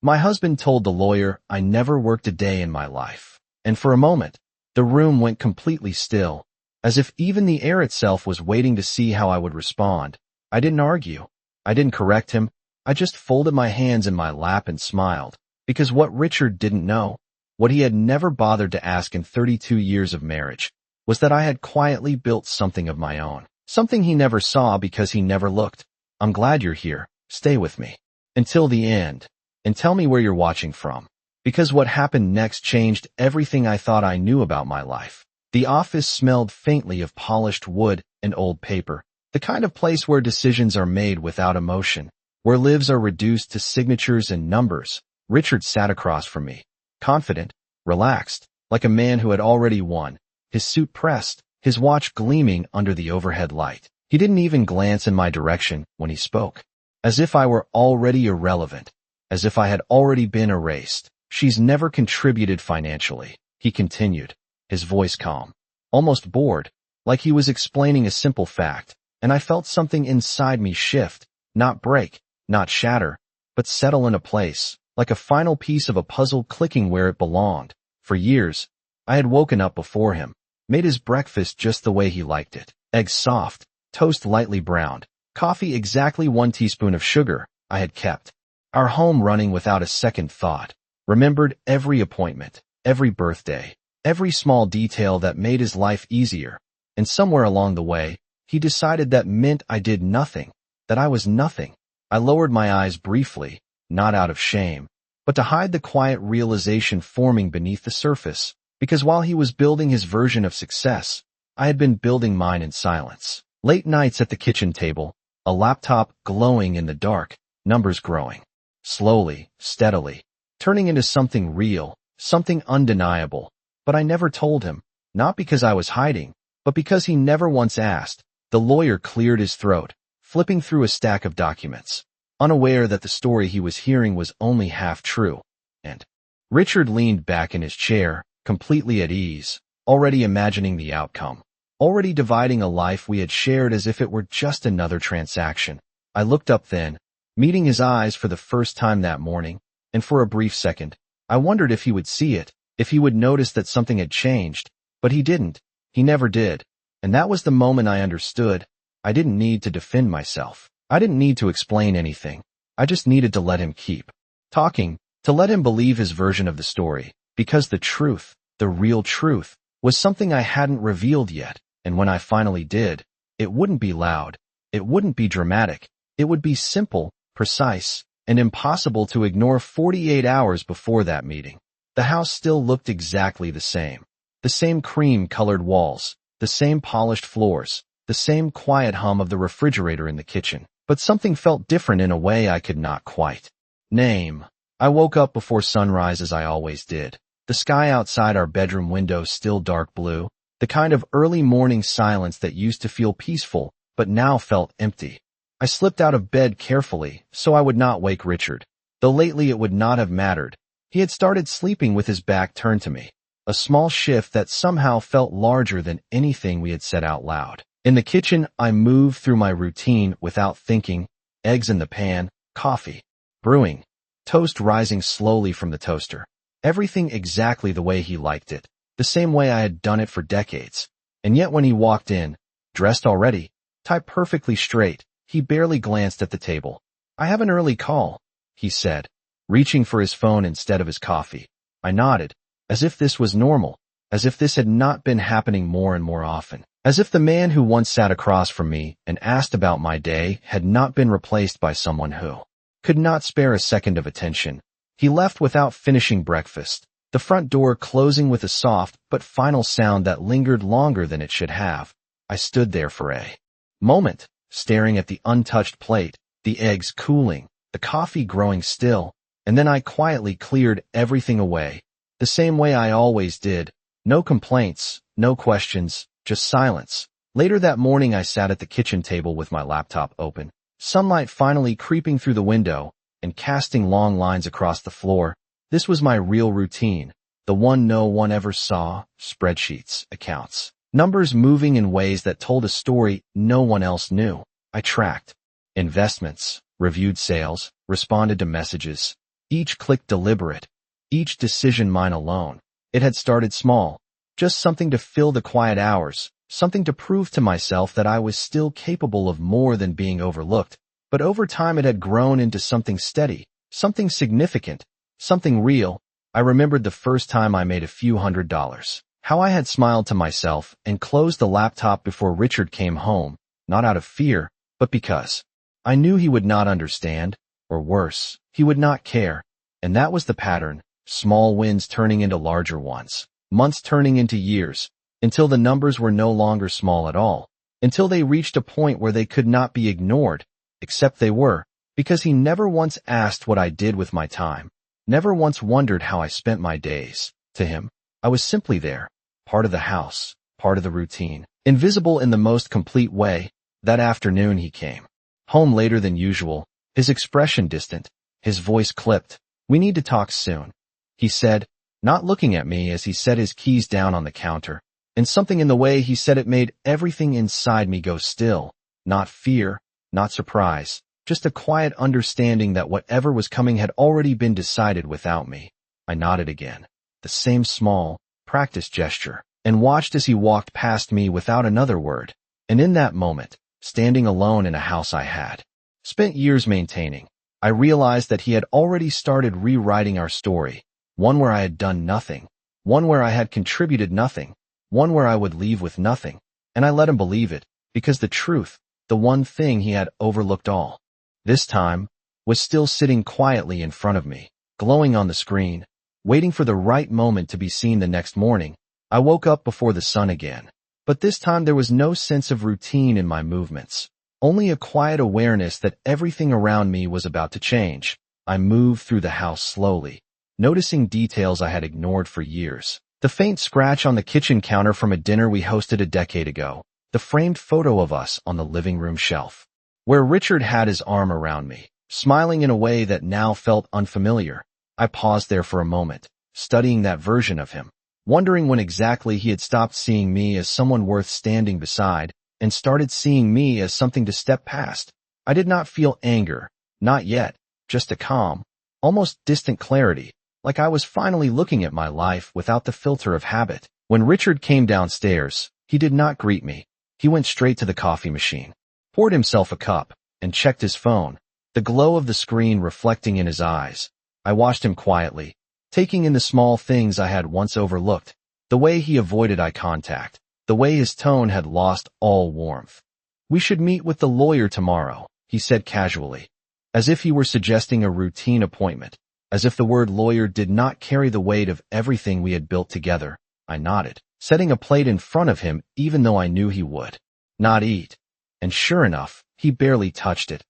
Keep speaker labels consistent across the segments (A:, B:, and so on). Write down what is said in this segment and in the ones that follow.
A: My husband told the lawyer I never worked a day in my life. And for a moment, the room went completely still, as if even the air itself was waiting to see how I would respond. I didn't argue. I didn't correct him. I just folded my hands in my lap and smiled, because what Richard didn't know, what he had never bothered to ask in 32 years of marriage, was that I had quietly built something of my own. Something he never saw because he never looked. I'm glad you're here. Stay with me until the end, and tell me where you're watching from. Because what happened next changed everything I thought I knew about my life. The office smelled faintly of polished wood and old paper, the kind of place where decisions are made without emotion, where lives are reduced to signatures and numbers. Richard sat across from me, confident, relaxed, like a man who had already won, his suit pressed, his watch gleaming under the overhead light. He didn't even glance in my direction when he spoke, as if I were already irrelevant, as if I had already been erased. She's never contributed financially, he continued, his voice calm, almost bored, like he was explaining a simple fact, and I felt something inside me shift, not break, not shatter, but settle in a place, like a final piece of a puzzle clicking where it belonged. For years, I had woken up before him, made his breakfast just the way he liked it, eggs soft, toast lightly browned, coffee exactly 1 teaspoon of sugar. I had kept our home running without a second thought, remembered every appointment, every birthday, every small detail that made his life easier, and somewhere along the way, he decided that meant I did nothing, that I was nothing. I lowered my eyes briefly, not out of shame, but to hide the quiet realization forming beneath the surface, because while he was building his version of success, I had been building mine in silence. Late nights at the kitchen table, a laptop glowing in the dark, numbers growing, slowly, steadily, turning into something real, something undeniable. But I never told him, not because I was hiding, but because he never once asked. The lawyer cleared his throat, flipping through a stack of documents, unaware that the story he was hearing was only half true. And Richard leaned back in his chair, completely at ease, already imagining the outcome, already dividing a life we had shared as if it were just another transaction. I looked up then, meeting his eyes for the first time that morning, and for a brief second, I wondered if he would see it, if he would notice that something had changed, but he didn't. He never did. And that was the moment I understood. I didn't need to defend myself. I didn't need to explain anything. I just needed to let him keep talking, to let him believe his version of the story, because the truth, the real truth, was something I hadn't revealed yet, and when I finally did, it wouldn't be loud, it wouldn't be dramatic, it would be simple, precise, and impossible to ignore. 48 hours before that meeting, the house still looked exactly the same cream-colored walls, the same polished floors, the same quiet hum of the refrigerator in the kitchen, but something felt different in a way I could not quite name. I woke up before sunrise as I always did, the sky outside our bedroom window still dark blue, the kind of early morning silence that used to feel peaceful, but now felt empty. I slipped out of bed carefully, so I would not wake Richard, though lately it would not have mattered. He had started sleeping with his back turned to me, a small shift that somehow felt larger than anything we had said out loud. In the kitchen, I moved through my routine without thinking, eggs in the pan, coffee brewing, toast rising slowly from the toaster. Everything exactly the way he liked it, the same way I had done it for decades. And yet when he walked in, dressed already, tied perfectly straight, he barely glanced at the table. "I have an early call," he said, reaching for his phone instead of his coffee. I nodded, as if this was normal, as if this had not been happening more and more often, as if the man who once sat across from me and asked about my day had not been replaced by someone who could not spare a second of attention. He left without finishing breakfast, the front door closing with a soft but final sound that lingered longer than it should have. I stood there for a moment, staring at the untouched plate, the eggs cooling, the coffee growing still, and then I quietly cleared everything away, the same way I always did. No complaints, no questions, just silence. Later that morning I sat at the kitchen table with my laptop open, sunlight finally creeping through the window and casting long lines across the floor. This was my real routine, the one no one ever saw: spreadsheets, accounts, numbers moving in ways that told a story no one else knew. I tracked investments, reviewed sales, responded to messages, each click deliberate, each decision mine alone. It had started small, just something to fill the quiet hours, something to prove to myself that I was still capable of more than being overlooked. But over time it had grown into something steady, something significant, something real. I remembered the first time I made a few $100s. How I had smiled to myself and closed the laptop before Richard came home, not out of fear, but because I knew he would not understand, or worse, he would not care. And that was the pattern, small wins turning into larger ones, months turning into years, until the numbers were no longer small at all, until they reached a point where they could not be ignored, except they were, because he never once asked what I did with my time, never once wondered how I spent my days. To him, I was simply there, part of the house, part of the routine, invisible in the most complete way. That afternoon he came home later than usual, his expression distant, his voice clipped. "We need to talk soon," he said, not looking at me as he set his keys down on the counter. And something in the way he said it made everything inside me go still. Not fear, not surprise, just a quiet understanding that whatever was coming had already been decided without me. I nodded again, the same small, practiced gesture, and watched as he walked past me without another word. And in that moment, standing alone in a house I had spent years maintaining, I realized that he had already started rewriting our story, one where I had done nothing, one where I had contributed nothing, one where I would leave with nothing. And I let him believe it, because the truth, the one thing he had overlooked all this time, was still sitting quietly in front of me, glowing on the screen, waiting for the right moment to be seen. The next morning, I woke up before the sun again. But this time there was no sense of routine in my movements, only a quiet awareness that everything around me was about to change. I moved through the house slowly, noticing details I had ignored for years. The faint scratch on the kitchen counter from a dinner we hosted a decade ago, the framed photo of us on the living room shelf, where Richard had his arm around me, smiling in a way that now felt unfamiliar. I paused there for a moment, studying that version of him, wondering when exactly he had stopped seeing me as someone worth standing beside and started seeing me as something to step past. I did not feel anger, not yet, just a calm, almost distant clarity, like I was finally looking at my life without the filter of habit. When Richard came downstairs, he did not greet me. He went straight to the coffee machine, poured himself a cup, and checked his phone, the glow of the screen reflecting in his eyes. I watched him quietly, taking in the small things I had once overlooked, the way he avoided eye contact, the way his tone had lost all warmth. "We should meet with the lawyer tomorrow," he said casually, as if he were suggesting a routine appointment, as if the word lawyer did not carry the weight of everything we had built together. I nodded, setting a plate in front of him even though I knew he would not eat. And sure enough, he barely touched it.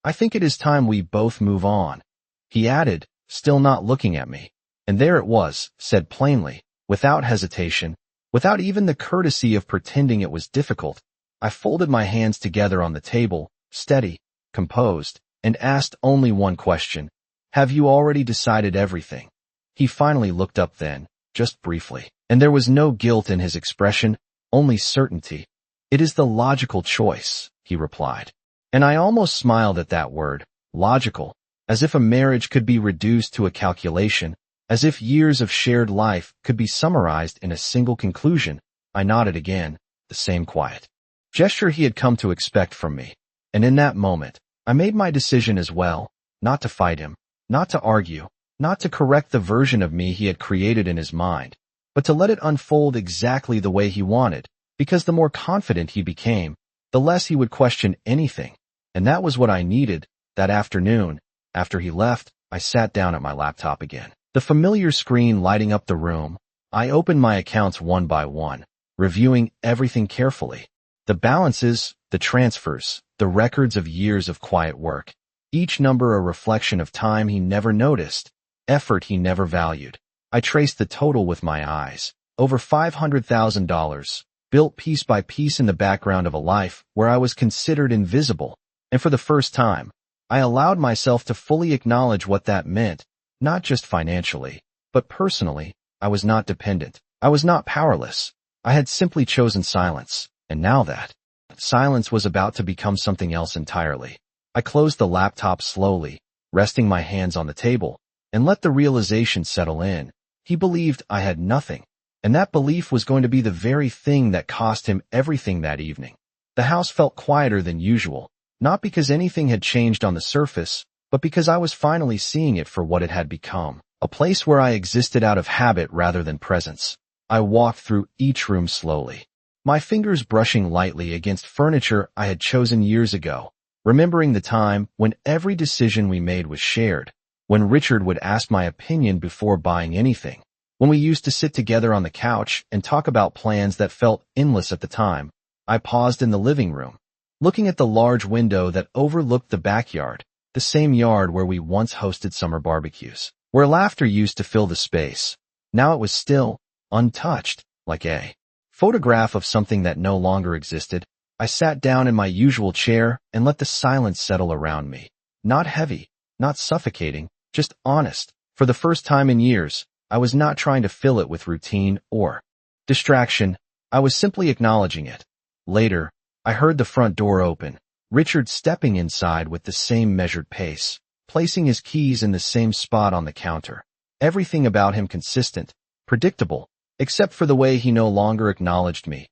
A: "I think it is time we both move on," he added, still not looking at me. And there it was, said plainly, without hesitation, without even the courtesy of pretending it was difficult. I folded my hands together on the table, steady, composed, and asked only one question. "Have you already decided everything?" He finally looked up then, just briefly, and there was no guilt in his expression, only certainty. "It is the logical choice," he replied. And I almost smiled at that word, logical, as if a marriage could be reduced to a calculation, as if years of shared life could be summarized in a single conclusion. I nodded again, the same quiet gesture he had come to expect from me. And in that moment, I made my decision as well, not to fight him, not to argue, not to correct the version of me he had created in his mind, but to let it unfold exactly the way he wanted, because the more confident he became, the less he would question anything. And that was what I needed. That afternoon, after he left, I sat down at my laptop again, the familiar screen lighting up the room. I opened my accounts one by one, reviewing everything carefully. The balances, the transfers, the records of years of quiet work. Each number a reflection of time he never noticed, effort he never valued. I traced the total with my eyes. Over $500,000, built piece by piece in the background of a life where I was considered invisible. And for the first time, I allowed myself to fully acknowledge what that meant, not just financially, but personally. I was not dependent. I was not powerless. I had simply chosen silence. And now that silence was about to become something else entirely. I closed the laptop slowly, resting my hands on the table, and let the realization settle in. He believed I had nothing, and that belief was going to be the very thing that cost him everything that evening. The house felt quieter than usual, not because anything had changed on the surface, but because I was finally seeing it for what it had become, a place where I existed out of habit rather than presence. I walked through each room slowly, my fingers brushing lightly against furniture I had chosen years ago, remembering the time when every decision we made was shared, when Richard would ask my opinion before buying anything, when we used to sit together on the couch and talk about plans that felt endless at the time. I paused in the living room, looking at the large window that overlooked the backyard, the same yard where we once hosted summer barbecues, where laughter used to fill the space. Now it was still, untouched, like a photograph of something that no longer existed. I sat down in my usual chair and let the silence settle around me. Not heavy, not suffocating, just honest. For the first time in years, I was not trying to fill it with routine or distraction. I was simply acknowledging it. Later, I heard the front door open, Richard stepping inside with the same measured pace, placing his keys in the same spot on the counter. Everything about him consistent, predictable, except for the way he no longer acknowledged me.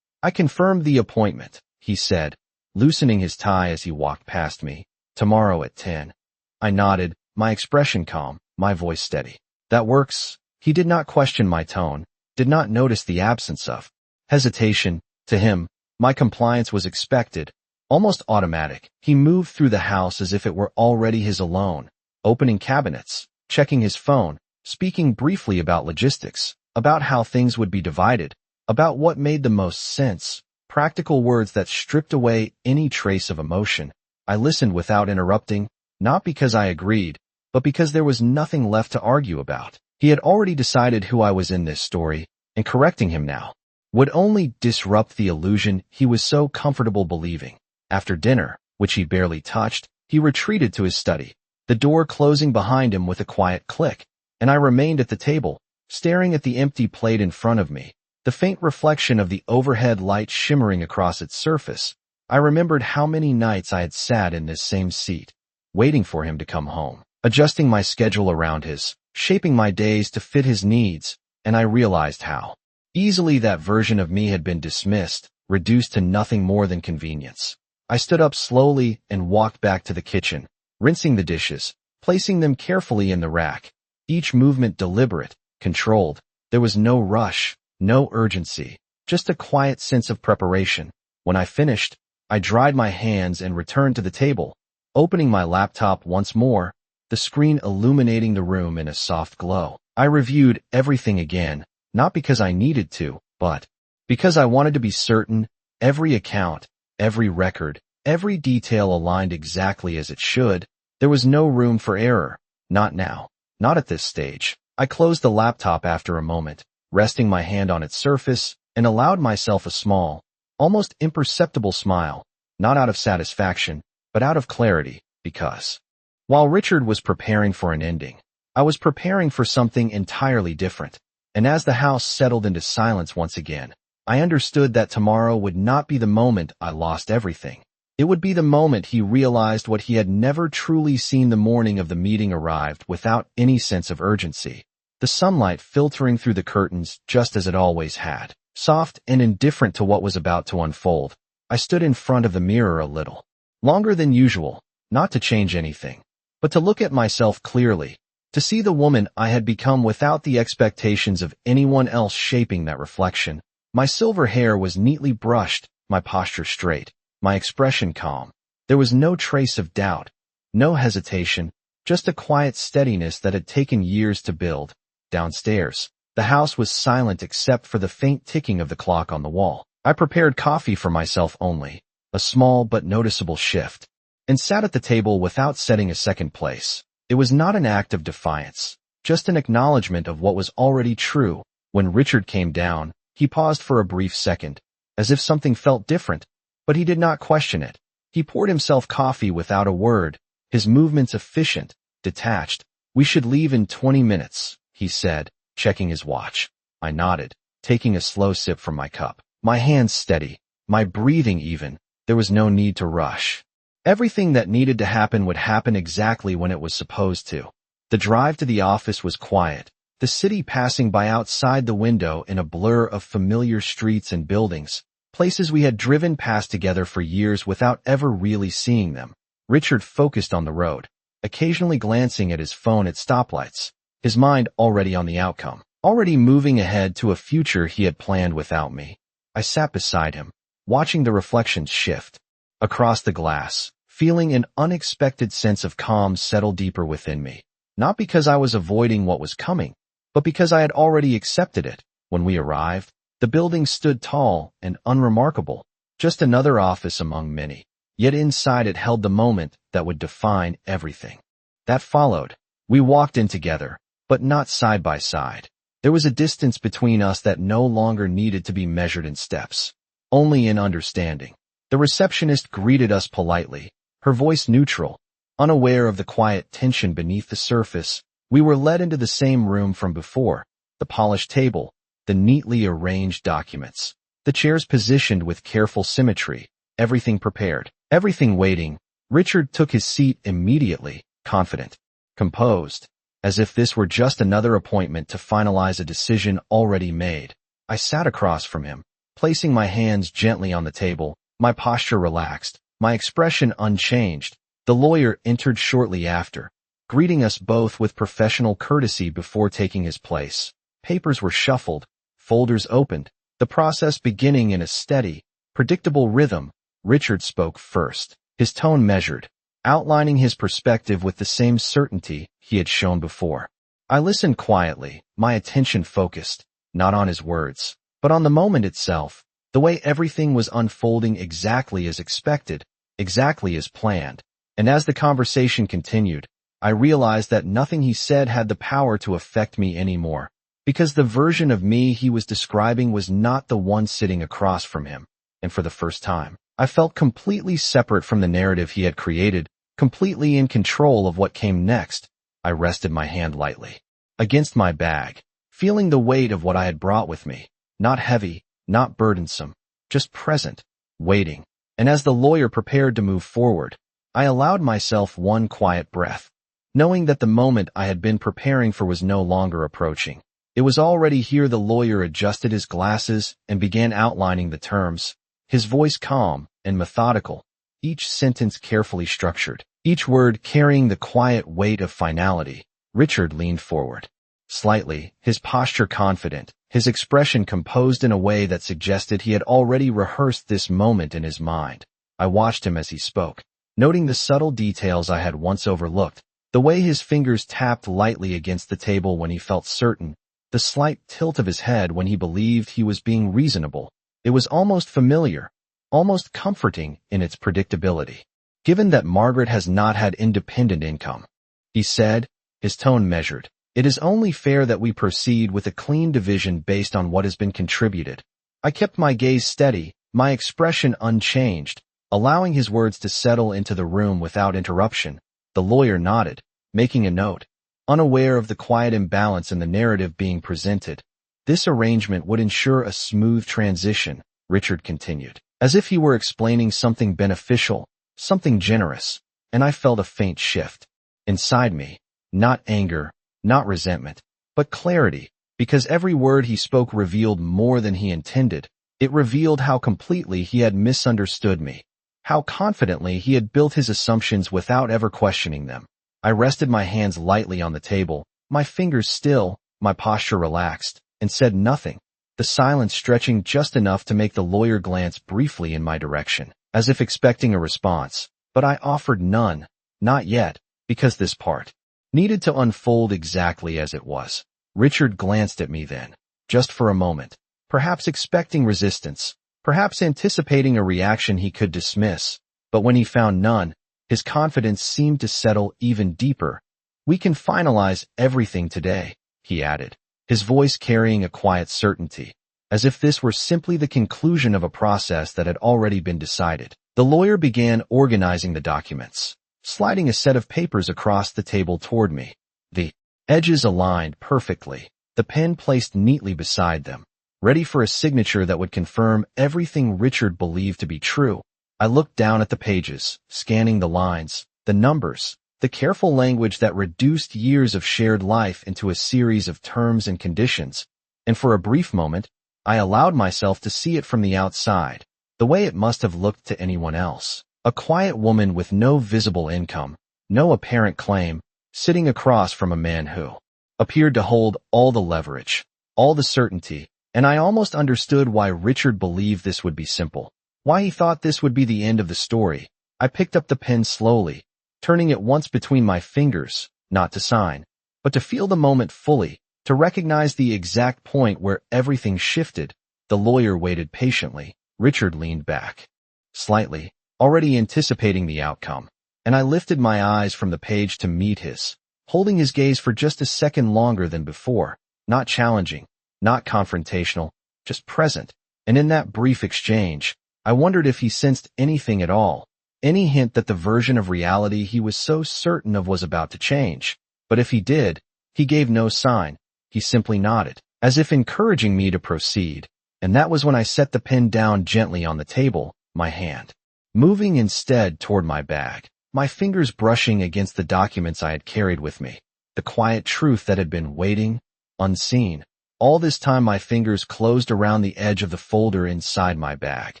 A: "I confirmed the appointment," he said, loosening his tie as he walked past me. "Tomorrow at 10. I nodded, my expression calm, my voice steady. "That works." He did not question my tone, did not notice the absence of hesitation. To him, my compliance was expected, almost automatic. He moved through the house as if it were already his alone, opening cabinets, checking his phone, speaking briefly about logistics, about how things would be divided, about what made the most sense, practical words that stripped away any trace of emotion. I listened without interrupting, not because I agreed, but because there was nothing left to argue about. He had already decided who I was in this story, and correcting him now would only disrupt the illusion he was so comfortable believing. After dinner, which he barely touched, he retreated to his study, the door closing behind him with a quiet click, and I remained at the table, staring at the empty plate in front of me, the faint reflection of the overhead light shimmering across its surface. I remembered how many nights I had sat in this same seat, waiting for him to come home, adjusting my schedule around his, shaping my days to fit his needs, and I realized how easily that version of me had been dismissed, reduced to nothing more than convenience. I stood up slowly and walked back to the kitchen, rinsing the dishes, placing them carefully in the rack, each movement deliberate, controlled. There was no rush, no urgency, just a quiet sense of preparation. When I finished, I dried my hands and returned to the table, opening my laptop once more, the screen illuminating the room in a soft glow. I reviewed everything again, not because I needed to, but because I wanted to be certain every account, every record, every detail aligned exactly as it should. There was no room for error. Not now. Not at this stage. I closed the laptop after a moment, resting my hand on its surface, and allowed myself a small, almost imperceptible smile, not out of satisfaction, but out of clarity, because while Richard was preparing for an ending, I was preparing for something entirely different. And as the house settled into silence once again, I understood that tomorrow would not be the moment I lost everything. It would be the moment he realized what he had never truly seen. The morning of the meeting arrived without any sense of urgency, the sunlight filtering through the curtains just as it always had, soft and indifferent to what was about to unfold. I stood in front of the mirror a little longer than usual, not to change anything, but to look at myself clearly, to see the woman I had become without the expectations of anyone else shaping that reflection. My silver hair was neatly brushed, my posture straight, my expression calm. There was no trace of doubt, no hesitation, just a quiet steadiness that had taken years to build. Downstairs, the house was silent except for the faint ticking of the clock on the wall. I prepared coffee for myself only, a small but noticeable shift, and sat at the table without setting a second place. It was not an act of defiance, just an acknowledgement of what was already true. When Richard came down, he paused for a brief second, as if something felt different, but he did not question it. He poured himself coffee without a word, his movements efficient, detached. "We should leave in 20 minutes, he said, checking his watch. I nodded, taking a slow sip from my cup, my hands steady, my breathing even. There was no need to rush. Everything that needed to happen would happen exactly when it was supposed to. The drive to the office was quiet, the city passing by outside the window in a blur of familiar streets and buildings, places we had driven past together for years without ever really seeing them. Richard focused on the road, occasionally glancing at his phone at stoplights, his mind already on the outcome, already moving ahead to a future he had planned without me. I sat beside him, watching the reflections shift across the glass, feeling an unexpected sense of calm settle deeper within me. Not because I was avoiding what was coming, but because I had already accepted it. When we arrived, the building stood tall and unremarkable, just another office among many. Yet inside it held the moment that would define everything. That followed. We walked in together, but not side by side. There was a distance between us that no longer needed to be measured in steps, only in understanding. The receptionist greeted us politely, her voice neutral. Unaware of the quiet tension beneath the surface, we were led into the same room from before, the polished table, the neatly arranged documents, the chairs positioned with careful symmetry, everything prepared, everything waiting. Richard took his seat immediately, confident, composed, as if this were just another appointment to finalize a decision already made. I sat across from him, placing my hands gently on the table, my posture relaxed, my expression unchanged. The lawyer entered shortly after, greeting us both with professional courtesy before taking his place. Papers were shuffled, folders opened, the process beginning in a steady, predictable rhythm. Richard spoke first, his tone measured, outlining his perspective with the same certainty he had shown before. I listened quietly, my attention focused, not on his words, but on the moment itself, the way everything was unfolding exactly as expected, exactly as planned. And as the conversation continued, I realized that nothing he said had the power to affect me anymore, because the version of me he was describing was not the one sitting across from him. And for the first time, I felt completely separate from the narrative he had created, completely in control of what came next. I rested my hand lightly against my bag, feeling the weight of what I had brought with me, not heavy, not burdensome, just present, waiting. And as the lawyer prepared to move forward, I allowed myself one quiet breath, knowing that the moment I had been preparing for was no longer approaching. It was already here. The lawyer adjusted his glasses and began outlining the terms, his voice calm and methodical, each sentence carefully structured, each word carrying the quiet weight of finality. Richard leaned forward, slightly, his posture confident, his expression composed in a way that suggested he had already rehearsed this moment in his mind. I watched him as he spoke, noting the subtle details I had once overlooked, the way his fingers tapped lightly against the table when he felt certain, the slight tilt of his head when he believed he was being reasonable. It was almost familiar, almost comforting in its predictability. Given that Margaret has not had independent income, he said, his tone measured, it is only fair that we proceed with a clean division based on what has been contributed. I kept my gaze steady, my expression unchanged, allowing his words to settle into the room without interruption. The lawyer nodded, making a note, unaware of the quiet imbalance in the narrative being presented. This arrangement would ensure a smooth transition, Richard continued, as if he were explaining something beneficial, something generous, and I felt a faint shift inside me, not anger, not resentment, but clarity, because every word he spoke revealed more than he intended. It revealed how completely he had misunderstood me, how confidently he had built his assumptions without ever questioning them. I rested my hands lightly on the table, my fingers still, my posture relaxed, and said nothing, the silence stretching just enough to make the lawyer glance briefly in my direction, as if expecting a response. But I offered none, not yet, because this part needed to unfold exactly as it was. Richard glanced at me then, just for a moment, perhaps expecting resistance, perhaps anticipating a reaction he could dismiss, but when he found none, his confidence seemed to settle even deeper. We can finalize everything today, he added, his voice carrying a quiet certainty, as if this were simply the conclusion of a process that had already been decided. The lawyer began organizing the documents, sliding a set of papers across the table toward me, the edges aligned perfectly, the pen placed neatly beside them, ready for a signature that would confirm everything Richard believed to be true. I looked down at the pages, scanning the lines, the numbers, the careful language that reduced years of shared life into a series of terms and conditions, and for a brief moment, I allowed myself to see it from the outside, the way it must have looked to anyone else. A quiet woman with no visible income, no apparent claim, sitting across from a man who appeared to hold all the leverage, all the certainty, and I almost understood why Richard believed this would be simple, why he thought this would be the end of the story. I picked up the pen slowly, turning it once between my fingers, not to sign, but to feel the moment fully, to recognize the exact point where everything shifted. The lawyer waited patiently. Richard leaned back slightly, already anticipating the outcome, and I lifted my eyes from the page to meet his, holding his gaze for just a second longer than before, not challenging, not confrontational, just present. And in that brief exchange, I wondered if he sensed anything at all, any hint that the version of reality he was so certain of was about to change. But if he did, he gave no sign. He simply nodded, as if encouraging me to proceed. And that was when I set the pen down gently on the table, my hand moving instead toward my bag, my fingers brushing against the documents I had carried with me, the quiet truth that had been waiting, unseen. All this time my fingers closed around the edge of the folder inside my bag,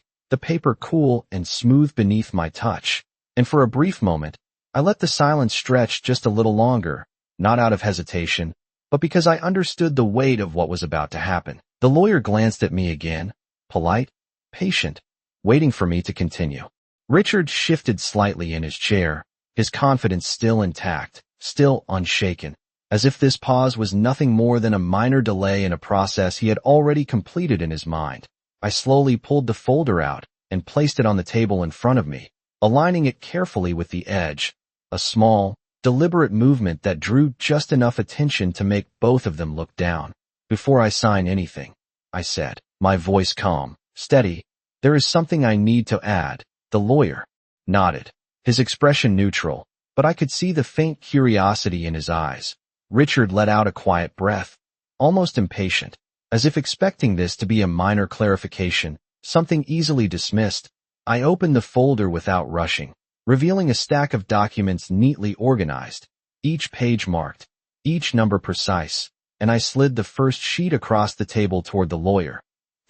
A: the paper cool and smooth beneath my touch, and for a brief moment, I let the silence stretch just a little longer, not out of hesitation, but because I understood the weight of what was about to happen. The lawyer glanced at me again, polite, patient, waiting for me to continue. Richard shifted slightly in his chair, his confidence still intact, still unshaken, as if this pause was nothing more than a minor delay in a process he had already completed in his mind. I slowly pulled the folder out and placed it on the table in front of me, aligning it carefully with the edge, a small, deliberate movement that drew just enough attention to make both of them look down. "Before I sign anything," I said, my voice calm, steady, "there is something I need to add." The lawyer nodded, his expression neutral, but I could see the faint curiosity in his eyes. Richard let out a quiet breath, almost impatient, as if expecting this to be a minor clarification, something easily dismissed. I opened the folder without rushing, revealing a stack of documents neatly organized, each page marked, each number precise, and I slid the first sheet across the table toward the lawyer.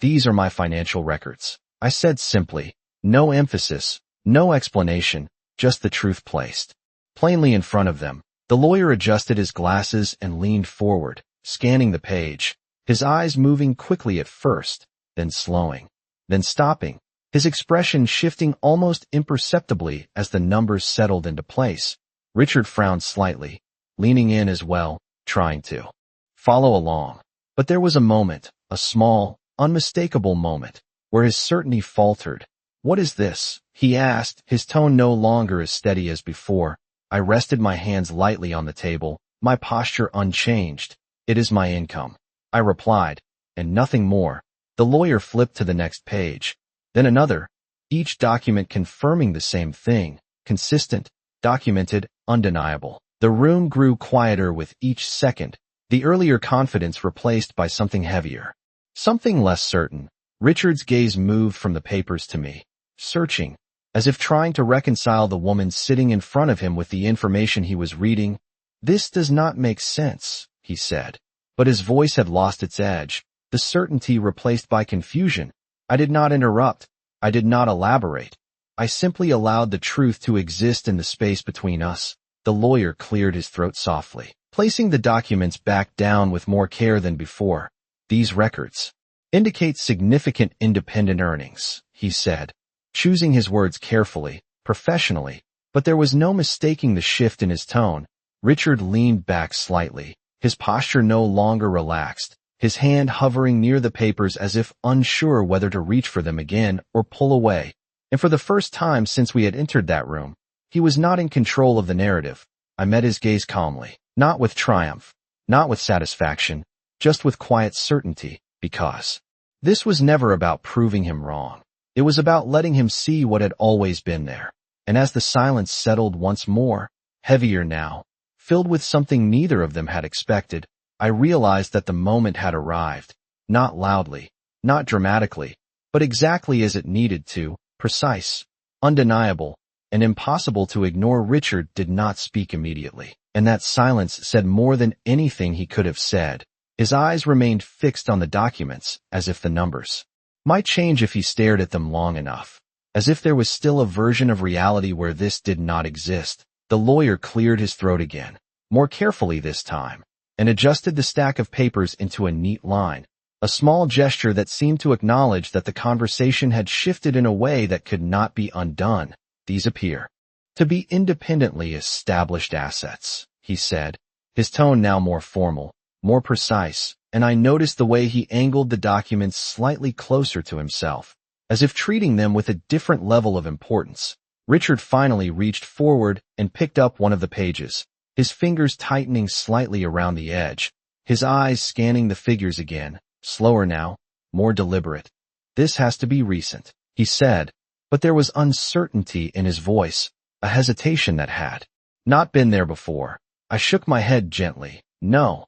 A: "These are my financial records," I said simply, no emphasis, no explanation, just the truth placed plainly in front of them. The lawyer adjusted his glasses and leaned forward, scanning the page, his eyes moving quickly at first, then slowing, then stopping, his expression shifting almost imperceptibly as the numbers settled into place. Richard frowned slightly, leaning in as well, trying to follow along. But there was a moment, a small, unmistakable moment, where his certainty faltered. "What is this?" he asked, his tone no longer as steady as before. I rested my hands lightly on the table, my posture unchanged. "It is my income," I replied, "and nothing more." The lawyer flipped to the next page, then another, each document confirming the same thing, consistent, documented, undeniable. The room grew quieter with each second, the earlier confidence replaced by something heavier, something less certain. Richard's gaze moved from the papers to me, searching, as if trying to reconcile the woman sitting in front of him with the information he was reading. "This does not make sense," he said, but his voice had lost its edge, the certainty replaced by confusion. I did not interrupt. I did not elaborate. I simply allowed the truth to exist in the space between us. The lawyer cleared his throat softly, placing the documents back down with more care than before. "These records indicate significant independent earnings," he said, choosing his words carefully, professionally, but there was no mistaking the shift in his tone. Richard leaned back slightly, his posture no longer relaxed, his hand hovering near the papers as if unsure whether to reach for them again or pull away. And for the first time since we had entered that room, he was not in control of the narrative. I met his gaze calmly, not with triumph, not with satisfaction, just with quiet certainty, because this was never about proving him wrong. It was about letting him see what had always been there. And as the silence settled once more, heavier now, filled with something neither of them had expected, I realized that the moment had arrived, not loudly, not dramatically, but exactly as it needed to, precise, undeniable, and impossible to ignore. Richard did not speak immediately, and that silence said more than anything he could have said. His eyes remained fixed on the documents, as if the numbers might change if he stared at them long enough. As if there was still a version of reality where this did not exist. The lawyer cleared his throat again, more carefully this time, and adjusted the stack of papers into a neat line, a small gesture that seemed to acknowledge that the conversation had shifted in a way that could not be undone. These appear to be independently established assets, he said, his tone now more formal, more precise, and I noticed the way he angled the documents slightly closer to himself, as if treating them with a different level of importance. Richard finally reached forward and picked up one of the pages, his fingers tightening slightly around the edge, his eyes scanning the figures again, slower now, more deliberate. This has to be recent, he said, but there was uncertainty in his voice, a hesitation that had not been there before. I shook my head gently. No,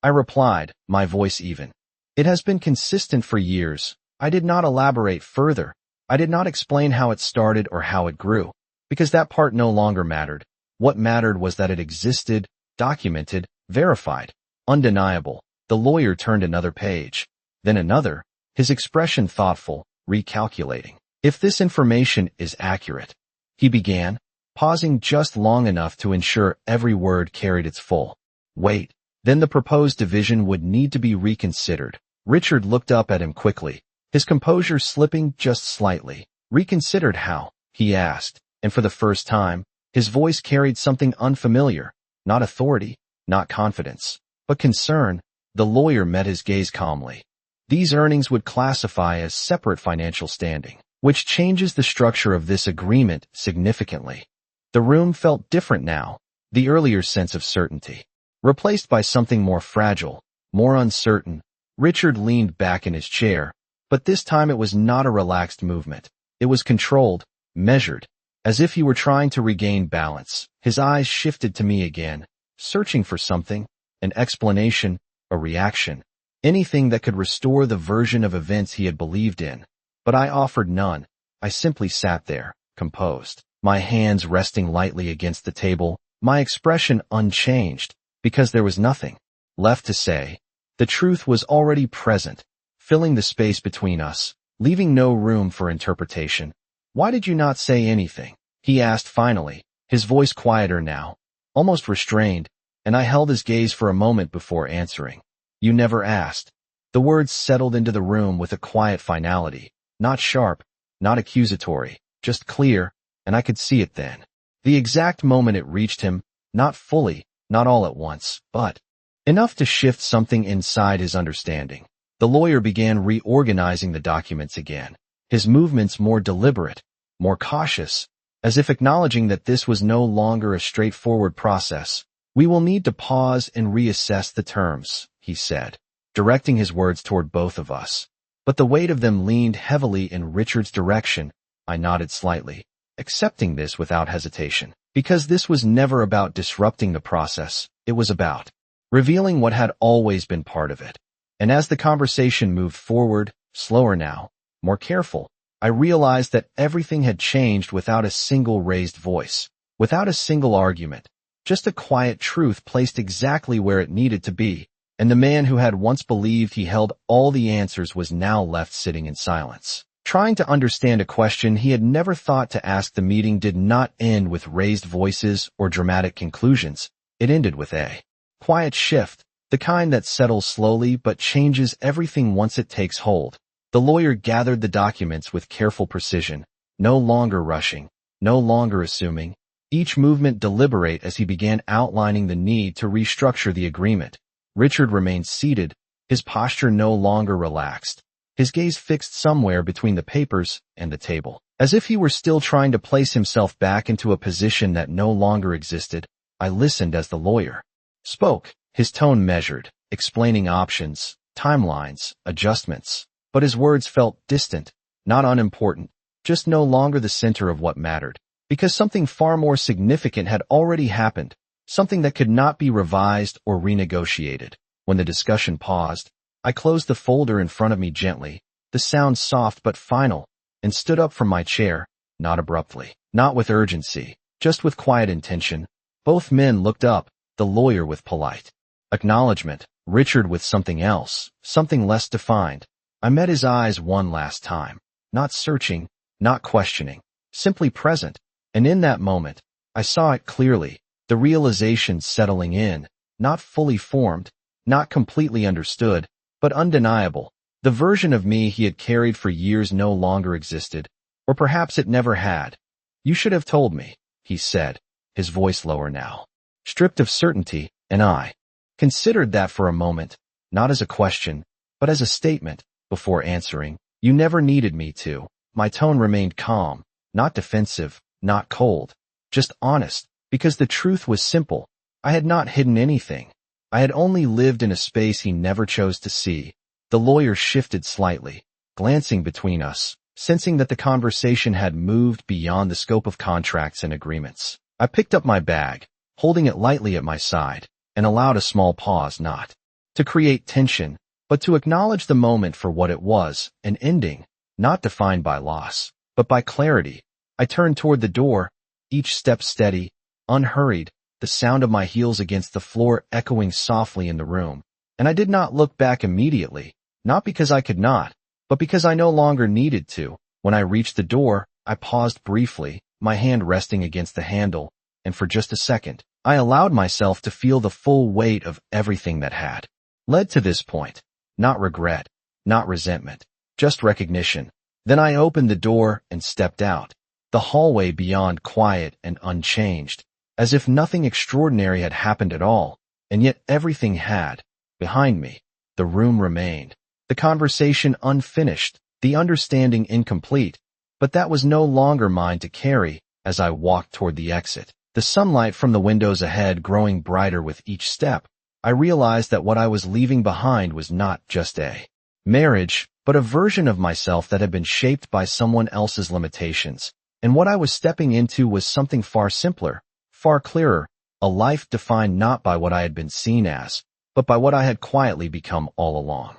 A: I replied, my voice even. It has been consistent for years. I did not elaborate further. I did not explain how it started or how it grew, because that part no longer mattered. What mattered was that it existed, documented, verified, undeniable. The lawyer turned another page, then another, his expression thoughtful, recalculating. If this information is accurate, he began, pausing just long enough to ensure every word carried its full weight. Then the proposed division would need to be reconsidered. Richard looked up at him quickly, his composure slipping just slightly. Reconsidered how? He asked, and for the first time, his voice carried something unfamiliar, not authority, not confidence, but concern. The lawyer met his gaze calmly. These earnings would classify as separate financial standing, which changes the structure of this agreement significantly. The room felt different now, the earlier sense of certainty, replaced by something more fragile, more uncertain. Richard leaned back in his chair, but this time it was not a relaxed movement. It was controlled, measured, as if he were trying to regain balance. His eyes shifted to me again, searching for something, an explanation, a reaction, anything that could restore the version of events he had believed in. But I offered none. I simply sat there, composed, my hands resting lightly against the table, my expression unchanged, because there was nothing left to say. The truth was already present, filling the space between us, leaving no room for interpretation. Why did you not say anything? He asked finally, his voice quieter now, almost restrained, and I held his gaze for a moment before answering. You never asked. The words settled into the room with a quiet finality, not sharp, not accusatory, just clear, and I could see it then. The exact moment it reached him, not fully, not all at once, but enough to shift something inside his understanding. The lawyer began reorganizing the documents again, his movements more deliberate, more cautious, as if acknowledging that this was no longer a straightforward process. We will need to pause and reassess the terms, he said, directing his words toward both of us. But the weight of them leaned heavily in Richard's direction. I nodded slightly, accepting this without hesitation, because this was never about disrupting the process. It was about revealing what had always been part of it. And as the conversation moved forward, slower now, more careful, I realized that everything had changed without a single raised voice, without a single argument. Just a quiet truth placed exactly where it needed to be, and the man who had once believed he held all the answers was now left sitting in silence, trying to understand a question he had never thought to ask. The meeting did not end with raised voices or dramatic conclusions. It ended with a quiet shift, the kind that settles slowly but changes everything once it takes hold. The lawyer gathered the documents with careful precision, no longer rushing, no longer assuming, each movement deliberate as he began outlining the need to restructure the agreement. Richard remained seated, his posture no longer relaxed, his gaze fixed somewhere between the papers and the table, as if he were still trying to place himself back into a position that no longer existed. I listened as the lawyer spoke, his tone measured, explaining options, timelines, adjustments, but his words felt distant, not unimportant, just no longer the center of what mattered. Because something far more significant had already happened, something that could not be revised or renegotiated. When the discussion paused, I closed the folder in front of me gently, the sound soft but final, and stood up from my chair, not abruptly, not with urgency, just with quiet intention. Both men looked up, the lawyer with polite acknowledgement, Richard with something else, something less defined. I met his eyes one last time, not searching, not questioning, simply present, and in that moment, I saw it clearly, the realization settling in, not fully formed, not completely understood, but undeniable. The version of me he had carried for years no longer existed, or perhaps it never had. You should have told me, he said, his voice lower now, stripped of certainty, and I considered that for a moment, not as a question, but as a statement. Before answering, you never needed me to. My tone remained calm, not defensive, not cold, just honest, because the truth was simple. I had not hidden anything. I had only lived in a space he never chose to see. The lawyer shifted slightly, glancing between us, sensing that the conversation had moved beyond the scope of contracts and agreements. I picked up my bag, holding it lightly at my side, and allowed a small pause, not to create tension, but to acknowledge the moment for what it was, an ending, not defined by loss, but by clarity. I turned toward the door, each step steady, unhurried, the sound of my heels against the floor echoing softly in the room. And I did not look back immediately, not because I could not, but because I no longer needed to. When I reached the door, I paused briefly, my hand resting against the handle, and for just a second, I allowed myself to feel the full weight of everything that had led to this point. Not regret, not resentment, just recognition. Then I opened the door and stepped out, the hallway beyond quiet and unchanged, as if nothing extraordinary had happened at all, and yet everything had. Behind me, the room remained, the conversation unfinished, the understanding incomplete, but that was no longer mine to carry. As I walked toward the exit, the sunlight from the windows ahead growing brighter with each step, I realized that what I was leaving behind was not just a marriage, but a version of myself that had been shaped by someone else's limitations. And what I was stepping into was something far simpler, far clearer, a life defined not by what I had been seen as, but by what I had quietly become all along.